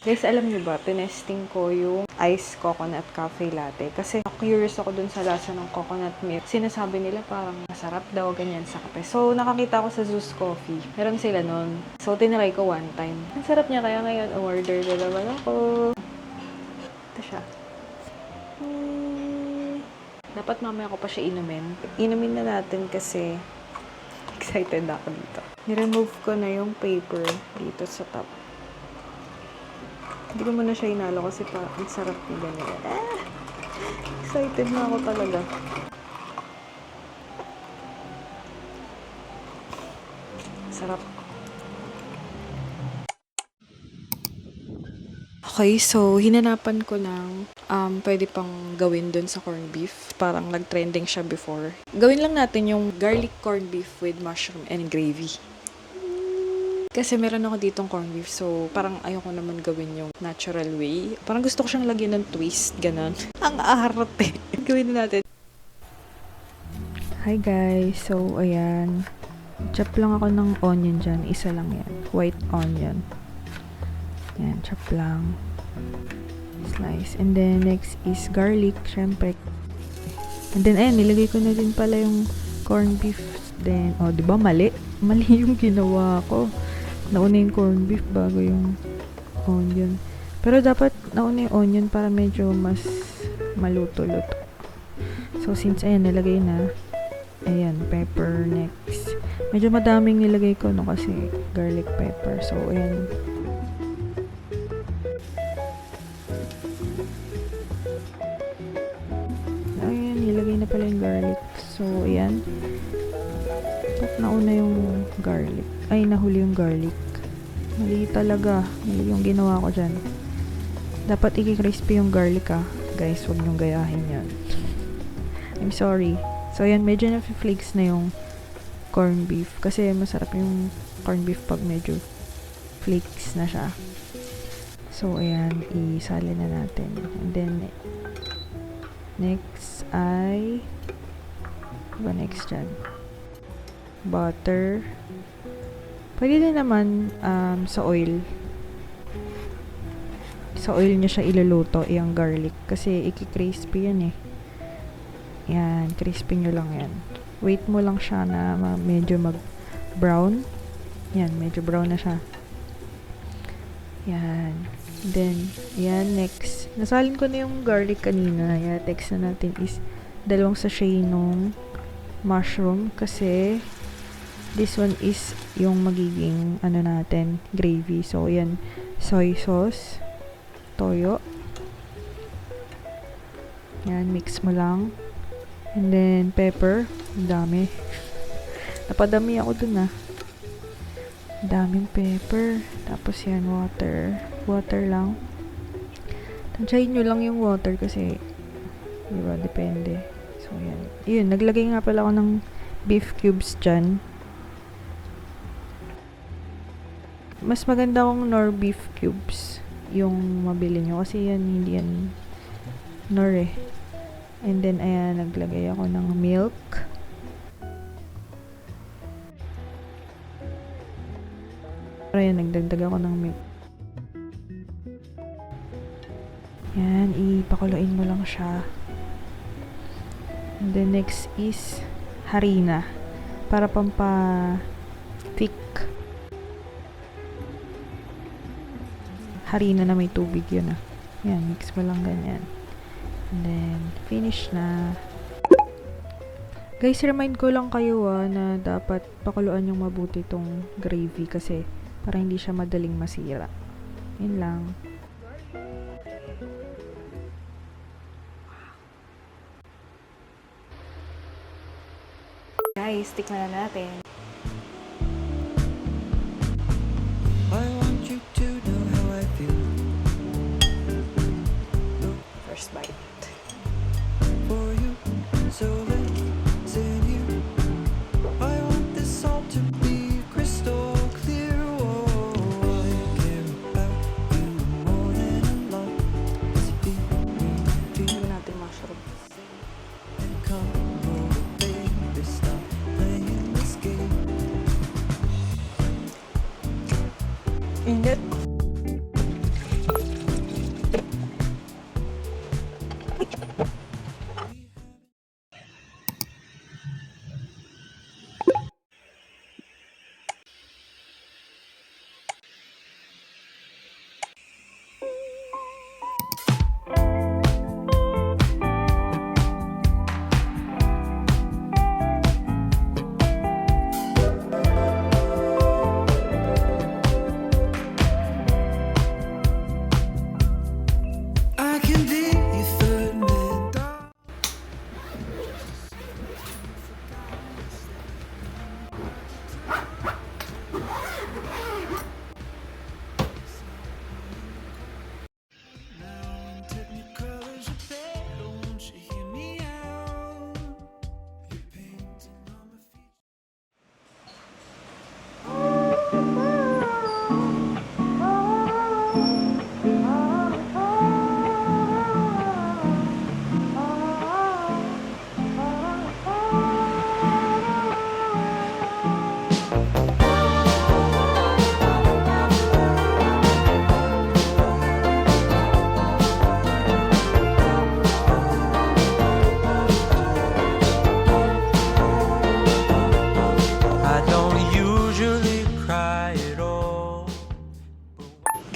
Guys, alam niyo ba, tinesting ko yung iced coconut cafe latte. Kasi curious ako dun sa lasa ng coconut milk. Sinasabi nila parang masarap daw, ganyan sa kape. So, nakakita ko sa Zeus Coffee. Meron sila nun. So, tinry ko one time. Ang sarap niya, kaya ngayon, order na naman ako. Ito siya. Dapat mamaya ko pa siya inumin. Inumin na natin kasi excited ako dito. Ni-remove ko na yung paper dito sa top. Hindi ko muna siya inalo kasi ang sarap niya ganyan. Excited na ako talaga. Sarap. Okay, so hinanapan ko ng pwede pang gawin dun sa corned beef. Parang nag-trending siya before. Gawin lang natin yung garlic corned beef with mushroom and gravy. Kasi meron ako ditong corned beef, so parang ayoko naman gawin yung natural way. Parang gusto ko siyang lagyan ng twist, ganon. Ang arte. Gawin na natin. Hi guys, so ayan. Chop lang ako ng onion dyan. Isa lang yan. White onion. Yan, chop lang. Slice. And then next is garlic, syempre. And then ayan, nilagay ko na din pala yung corned beef. Then, di ba mali? Mali yung ginawa ko. Nauna yung corned beef bago yung onion. Pero dapat nauna yung onion para medyo mas maluto-luto. So, since ayan, nilagay na. Ayan, pepper next. Medyo madaming nilagay ko, no, kasi garlic pepper. So, ayan. Ayan, nilagay na pala yung garlic. So, ayan. Nauna yung garlic. Ay, nahuli yung garlic. Mali talaga. Mali yung ginawa ko dyan. Dapat i-crispy yung garlic, guys, huwag nyong gayahin yan. I'm sorry. So, ayan, medyo na-flakes na yung corned beef. Kasi masarap yung corned beef pag medyo flakes na siya. So, ayan, isali na natin. And then, next ay next dyan? Butter. Pwede din naman sa oil. Sa oil nyo siya iluluto, yung garlic. Kasi iki-crispy yan eh. Yan, crispy nyo lang yan. Wait mo lang siya na medyo mag-brown. Yan, medyo brown na siya. Yan. Then, yan, next. Nasalin ko na yung garlic kanina. Yan, text na natin is 2 sachet nung mushroom. Kasi, this one is yung magiging, natin, gravy. So, yan, soy sauce, toyo. Yan, mix mo lang. And then, pepper. Ang dami. Napadami ako dun, daming pepper. Tapos yan, water. Water lang. Tansyahin nyo lang yung water kasi, diba, depende. So, yan. Yun, naglagay nga pala ako ng beef cubes dyan. Mas maganda kung nor beef cubes yung mabili nyo. Kasi yan, hindi yan nor eh. And then, ayan, naglagay ako ng milk. Ayan, nagdagdag ako ng milk. Yan, ipakuluin mo lang siya. And then, next is harina. Para pampa-thick. Harina na may tubig yun, Yan, mix mo lang ganyan. And then, finish na. Guys, remind ko lang kayo na dapat pakuluan yung mabuti itong gravy kasi para hindi siya madaling masira. Yun lang. Guys, tikman na natin. I want you to know how I feel. First bite. For you, so let's in you. I want this all to be crystal clear. Oh, I care about you more than a lot. Cause you feel Natin mushroom. and come over, baby, stop playing this game. Ingat.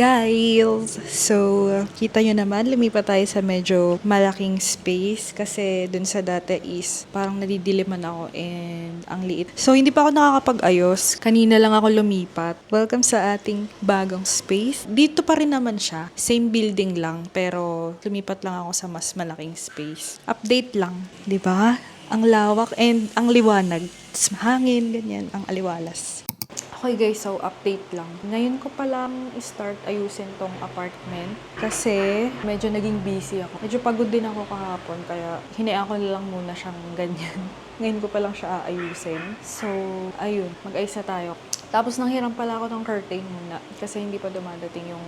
Guys! So, kita nyo naman, lumipat tayo sa medyo malaking space kasi dun sa dati is parang nadidiliman ako and ang liit. So, hindi pa ako nakakapag-ayos. Kanina lang ako lumipat. Welcome sa ating bagong space. Dito pa rin naman siya. Same building lang, pero lumipat lang ako sa mas malaking space. Update lang, di ba? Ang lawak and ang liwanag. Tapos hangin, ganyan, ang aliwalas. Okay guys, so update lang. Ngayon ko palang start ayusin tong apartment kasi medyo naging busy ako. Medyo pagod din ako kahapon kaya hinayaan ko na lang muna siyang ganyan. Ngayon ko palang siya aayusin. So, ayun, mag-ayos na tayo. Tapos nanghiram pala ako ng curtain muna kasi hindi pa dumadating yung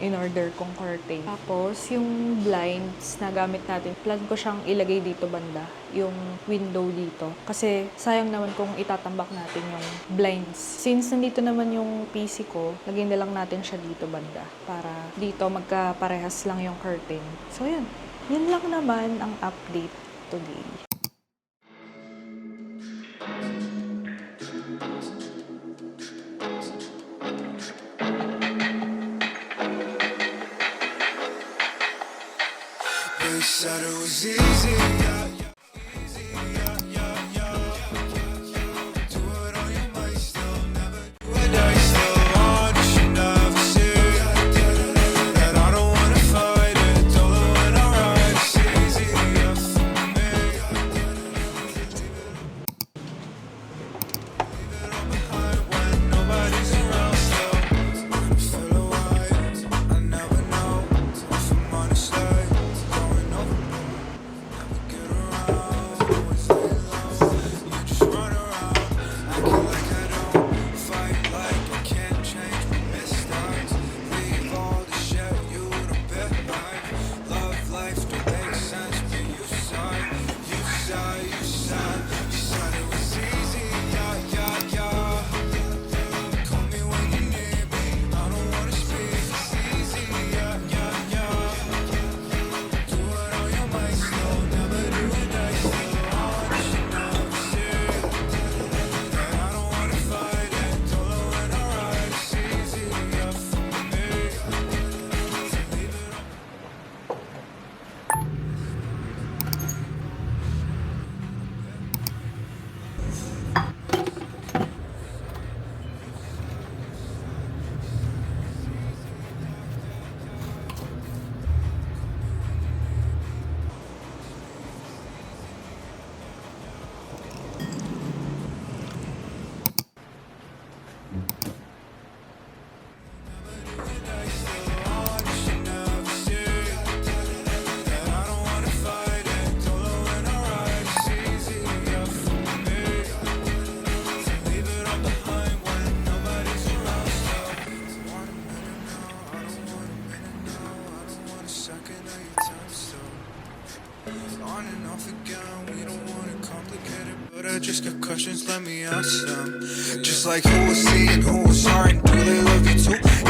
in-order kong curtain. Tapos, yung blinds na gamit natin, plan ko siyang ilagay dito banda, yung window dito. Kasi, sayang naman kung itatambak natin yung blinds. Since nandito naman yung PC ko, lagyan na lang natin siya dito banda para dito magkaparehas lang yung curtain. So, yun. Yun lang naman ang update today. They said it was easy, yeah. Do it on your mind, still never do it. I still want you should never see that I don't wanna fight it. Don't know when I ride, it's easier for me. When nobody's around, still I feel alive. I never know if I'm on a slide. Second of your time still on and off again. We don't want it complicated, but I just got questions. Let me ask them. Just like who was seeing, who was hard, do they love you too?